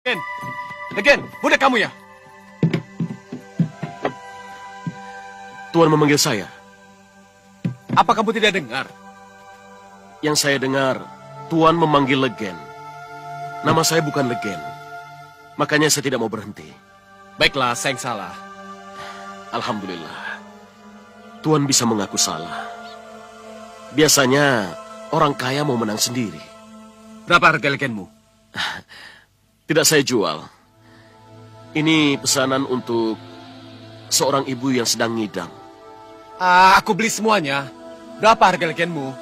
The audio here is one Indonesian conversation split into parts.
Legen, Legen, budak kamu ya? Tuan memanggil saya. Apa kamu tidak dengar? Yang saya dengar, Tuan memanggil Legen. Nama saya bukan Legen. Makanya saya tidak mau berhenti. Baiklah, saya yang salah. Alhamdulillah. Tuan bisa mengaku salah. Biasanya orang kaya mau menang sendiri. Berapa harga legenmu? Tidak saya jual. Ini pesanan untuk seorang ibu yang sedang ngidam. Aku beli semuanya. Berapa harga legenmu?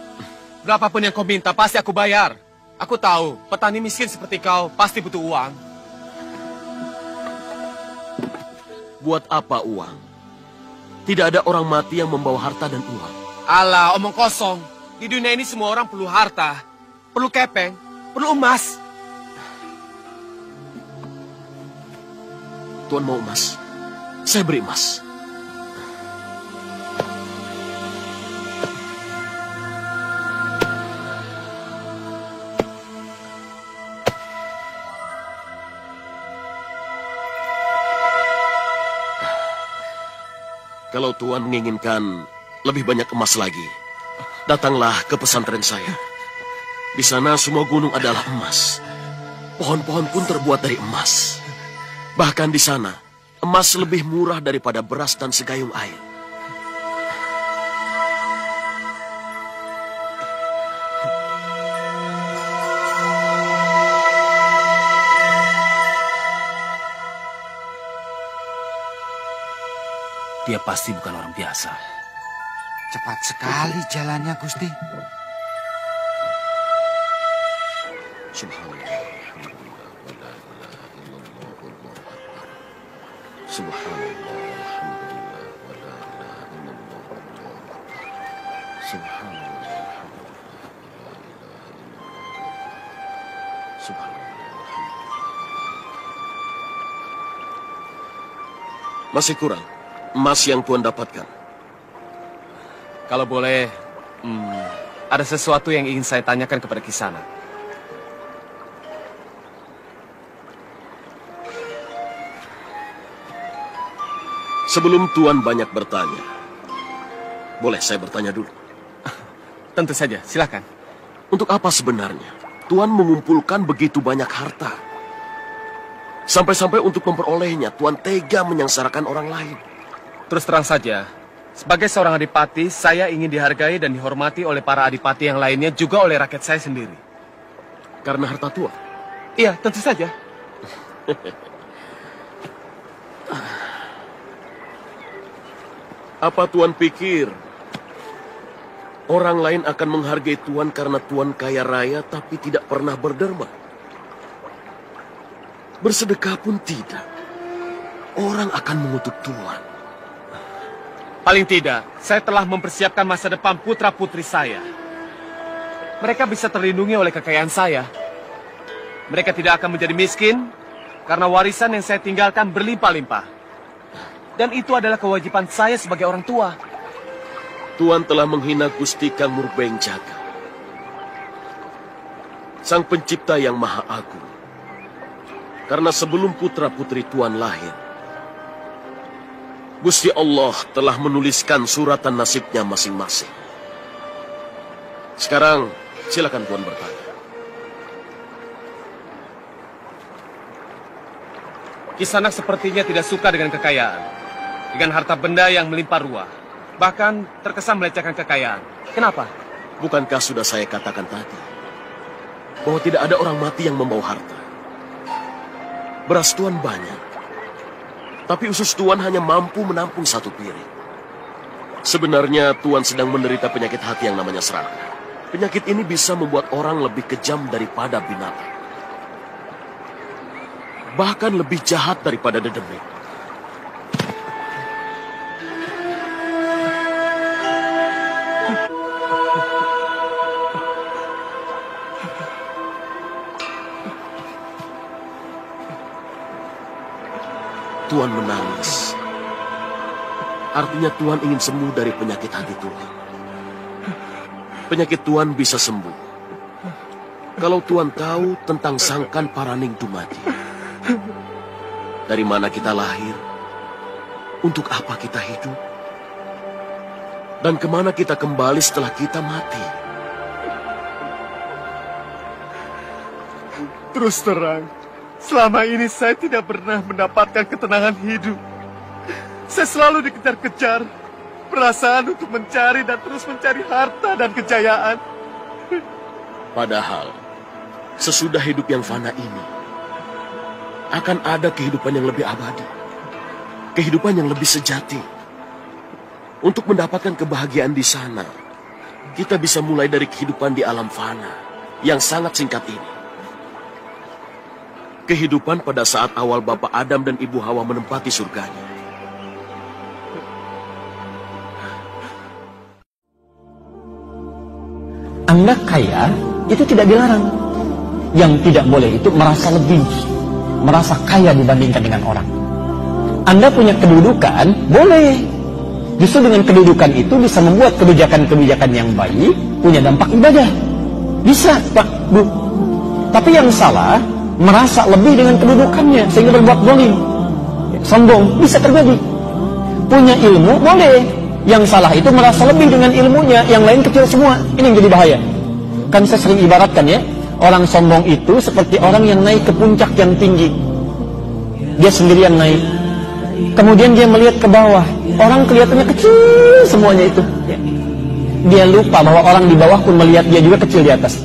Berapapun yang kau minta, pasti aku bayar. Aku tahu, petani miskin seperti kau pasti butuh uang. Buat apa uang? Tidak ada orang mati yang membawa harta dan uang. Alah, omong kosong. Di dunia ini semua orang perlu harta, perlu kepeng, perlu emas. Tuan mau emas? Saya beri emas. Kalau Tuan menginginkan lebih banyak emas lagi, datanglah ke pesantren saya. Di sana semua gunung adalah emas. Pohon-pohon pun terbuat dari emas. Bahkan di sana, emas lebih murah daripada beras dan segayung air. Dia pasti bukan orang biasa. Cepat sekali jalannya, Gusti. Subhanallah. Subhanallah, alhamdulillah, wa la ilaha illallah, wallahu akbar. Subhanallah, alhamdulillah, wa la ilaha illallah. Subhanallah, alhamdulillah. Masih kurang emas yang Tuan dapatkan. Kalau boleh, ada sesuatu yang ingin saya tanyakan kepada Kisanak. Sebelum Tuan banyak bertanya, boleh saya bertanya dulu? Tentu saja, silakan. Untuk apa sebenarnya Tuan mengumpulkan begitu banyak harta? Sampai-sampai untuk memperolehnya, Tuan tega menyengsarakan orang lain. Terus terang saja, sebagai seorang adipati, saya ingin dihargai dan dihormati oleh para adipati yang lainnya, juga oleh rakyat saya sendiri. Karena harta Tuan? Iya, tentu saja. Apa Tuan pikir orang lain akan menghargai Tuan karena Tuan kaya raya tapi tidak pernah berderma? Bersedekah pun tidak. Orang akan mengutuk Tuan. Paling tidak, saya telah mempersiapkan masa depan putra-putri saya. Mereka bisa terlindungi oleh kekayaan saya. Mereka tidak akan menjadi miskin karena warisan yang saya tinggalkan berlimpah-limpah. Dan itu adalah kewajiban saya sebagai orang tua. Tuan telah menghina Gusti Kang Murbeng Jaga, Sang Pencipta yang Maha Agung. Karena sebelum putra-putri Tuan lahir, Gusti Allah telah menuliskan suratan nasibnya masing-masing. Sekarang, silakan Tuan bertanya. Kisanak sepertinya tidak suka dengan kekayaan. Dengan harta benda yang melimpah ruah. Bahkan terkesan melecehkan kekayaan. Kenapa? Bukankah sudah saya katakan tadi bahwa tidak ada orang mati yang membawa harta? Beras Tuan banyak, tapi usus Tuan hanya mampu menampung satu piring. Sebenarnya Tuan sedang menderita penyakit hati yang namanya serakah. Penyakit ini bisa membuat orang lebih kejam daripada binatang. Bahkan lebih jahat daripada dedemit. Tuan menangis. Artinya Tuan ingin sembuh dari penyakit hati Tuan. Penyakit Tuan bisa sembuh kalau Tuan tahu tentang Sangkan Paraning Dumadi. Dari mana kita lahir? Untuk apa kita hidup? Dan kemana kita kembali setelah kita mati? Terus terang, selama ini saya tidak pernah mendapatkan ketenangan hidup. Saya selalu dikejar-kejar, perasaan untuk mencari dan terus mencari harta dan kejayaan. Padahal, sesudah hidup yang fana ini, akan ada kehidupan yang lebih abadi. Kehidupan yang lebih sejati. Untuk mendapatkan kebahagiaan di sana, kita bisa mulai dari kehidupan di alam fana yang sangat singkat ini. Kehidupan pada saat awal Bapak Adam dan Ibu Hawa menempati surganya. Anda kaya itu tidak dilarang. Yang tidak boleh itu merasa lebih, merasa kaya dibandingkan dengan orang. Anda punya kedudukan, boleh. Justru dengan kedudukan itu bisa membuat kebijakan-kebijakan yang baik, punya dampak ibadah. Bisa, Pak, Bu. Tapi yang salah, merasa lebih dengan kedudukannya, sehingga berbuat zalim. Sombong, bisa terjadi. Punya ilmu, boleh. Yang salah itu merasa lebih dengan ilmunya, yang lain kecil semua. Ini yang jadi bahaya. Kan saya sering ibaratkan ya, orang sombong itu seperti orang yang naik ke puncak yang tinggi. Dia sendirian naik. Kemudian dia melihat ke bawah. Orang kelihatannya kecil semuanya itu. Dia lupa bahwa orang di bawah pun melihat dia juga kecil di atas.